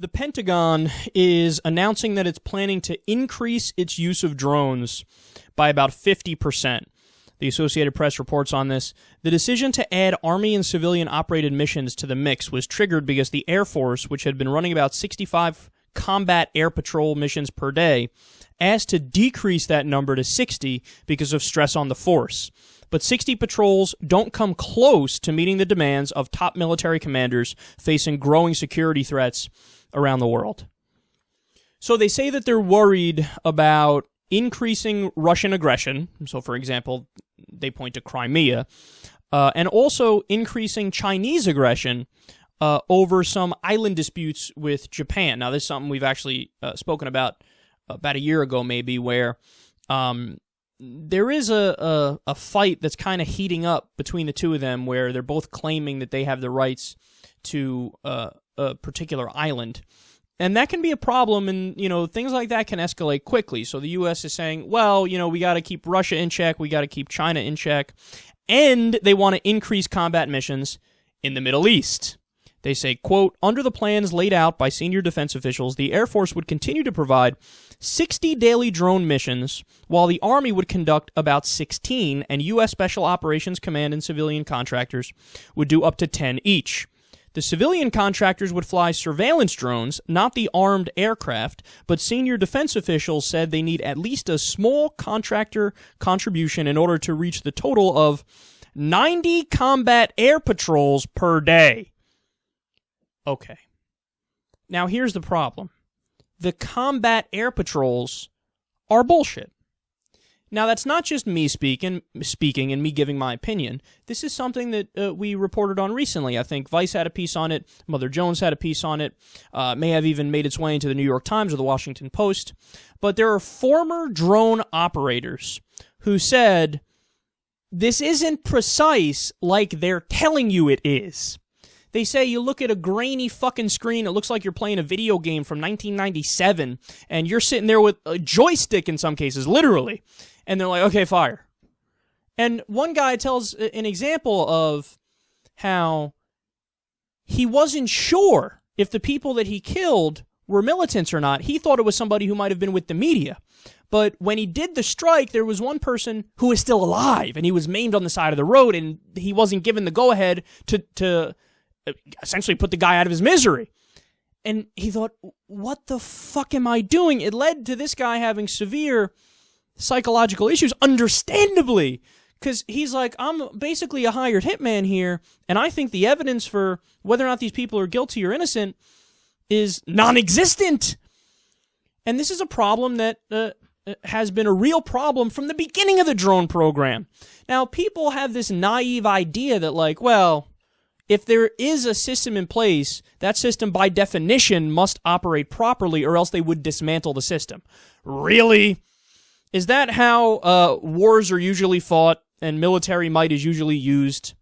The Pentagon is announcing that it's planning to increase its use of drones by about 50%. The Associated Press reports on this. The decision to add Army and civilian-operated missions to the mix was triggered because the Air Force, which had been running about 65 combat air patrol missions per day, asked to decrease that number to 60 because of stress on the force. But 60 patrols don't come close to meeting the demands of top military commanders facing growing security threats around the world. So they say that they're worried about increasing Russian aggression. So, for example, they point to Crimea, and also increasing Chinese aggression over some island disputes with Japan. Now, this is something we've actually spoken about a year ago, maybe, where there is a fight that's kind of heating up between the two of them, where they're both claiming that they have the rights to a particular island. And that can be a problem, and, things like that can escalate quickly. So the U.S. is saying, well, we got to keep Russia in check, we got to keep China in check, and they want to increase combat missions in the Middle East. They say, quote, under the plans laid out by senior defense officials, the Air Force would continue to provide 60 daily drone missions, while the Army would conduct about 16, and U.S. Special Operations Command and civilian contractors would do up to 10 each. The civilian contractors would fly surveillance drones, not the armed aircraft, but senior defense officials said they need at least a small contractor contribution in order to reach the total of 90 combat air patrols per day. Okay. Now here's the problem. The combat air patrols are bullshit. Now, that's not just me speaking and me giving my opinion. This is something that we reported on recently. I think Vice had a piece on it. Mother Jones had a piece on it. May have even made its way into the New York Times or the Washington Post. But there are former drone operators who said, this isn't precise like they're telling you it is. They say you look at a grainy fucking screen, it looks like you're playing a video game from 1997, and you're sitting there with a joystick in some cases, literally. And they're like, okay, fire. And one guy tells an example of how he wasn't sure if the people that he killed were militants or not. He thought it was somebody who might have been with the media. But when he did the strike, there was one person who was still alive, and he was maimed on the side of the road, and he wasn't given the go-ahead to essentially put the guy out of his misery. And he thought, what the fuck am I doing? It led to this guy having severe psychological issues, understandably, because he's like, I'm basically a hired hitman here, and I think the evidence for whether or not these people are guilty or innocent is non-existent. And this is a problem that has been a real problem from the beginning of the drone program. Now, people have this naive idea that, like, well, if there is a system in place, that system by definition must operate properly, or else they would dismantle the system. Really? Is that how wars are usually fought and military might is usually used?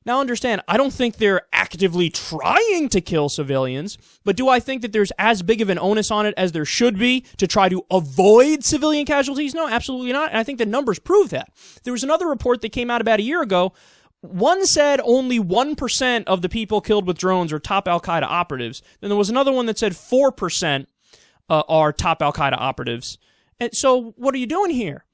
Now understand, I don't think they're actively trying to kill civilians, but do I think that there's as big of an onus on it as there should be to try to avoid civilian casualties? No, absolutely not, and I think the numbers prove that. There was another report that came out about a year ago. One said only 1% of the people killed with drones are top al-qaeda operatives. Then there was another one that said 4% are top al-qaeda operatives. And so what are you doing here?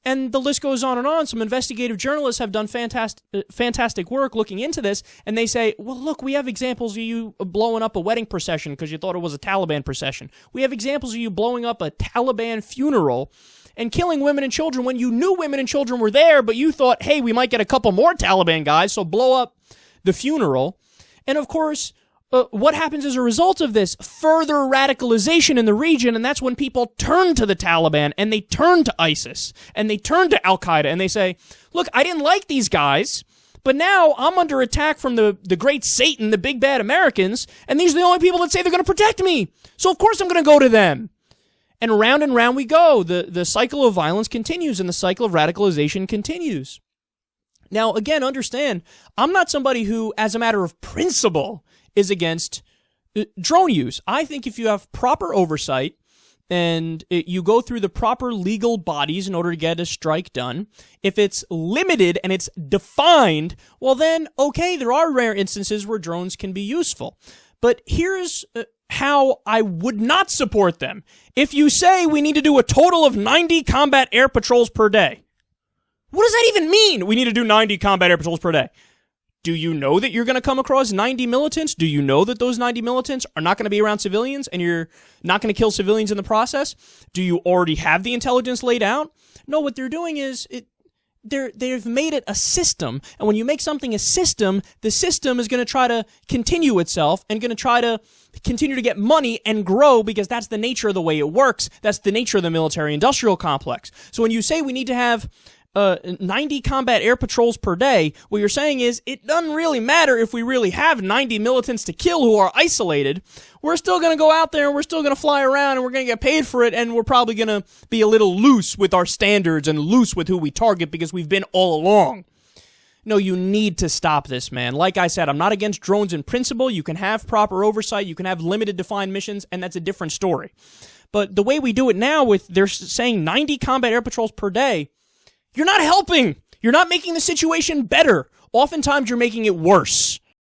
And the list goes on and on. Some investigative journalists have done fantastic work looking into this, and they say, well, look, we have examples of you blowing up a wedding procession because you thought it was a Taliban procession. We have examples of you blowing up a Taliban funeral and killing women and children when you knew women and children were there, but you thought, hey, we might get a couple more Taliban guys, so blow up the funeral. And of course, what happens as a result of this? Further radicalization in the region, and that's when people turn to the Taliban, and they turn to ISIS, and they turn to al-Qaeda, and they say, look, I didn't like these guys, but now I'm under attack from the great Satan, the big bad Americans, and these are the only people that say they're going to protect me, so of course I'm going to go to them. And round we go. The cycle of violence continues, and the cycle of radicalization continues. Now, again, understand, I'm not somebody who, as a matter of principle, is against drone use. I think if you have proper oversight and you go through the proper legal bodies in order to get a strike done, if it's limited and it's defined, well then, okay, there are rare instances where drones can be useful. But here's how I would not support them. If you say we need to do a total of 90 combat air patrols per day, what does that even mean? We need to do 90 combat air patrols per day. Do you know that you're going to come across 90 militants? Do you know that those 90 militants are not going to be around civilians and you're not going to kill civilians in the process? Do you already have the intelligence laid out? No, what they're doing is they've made it a system, and when you make something a system, the system is going to try to continue itself and going to try to continue to get money and grow, because that's the nature of the way it works. That's the nature of the military-industrial complex. So when you say we need to have 90 combat air patrols per day, what you're saying is it doesn't really matter if we really have 90 militants to kill who are isolated. We're still going to go out there and we're still going to fly around and we're going to get paid for it, and we're probably going to be a little loose with our standards and loose with who we target because we've been all along. No, you need to stop this, man. Like I said, I'm not against drones in principle. You can have proper oversight. You can have limited defined missions, and that's a different story. But the way we do it now, with they're saying 90 combat air patrols per day, you're not helping. You're not making the situation better. Oftentimes, you're making it worse.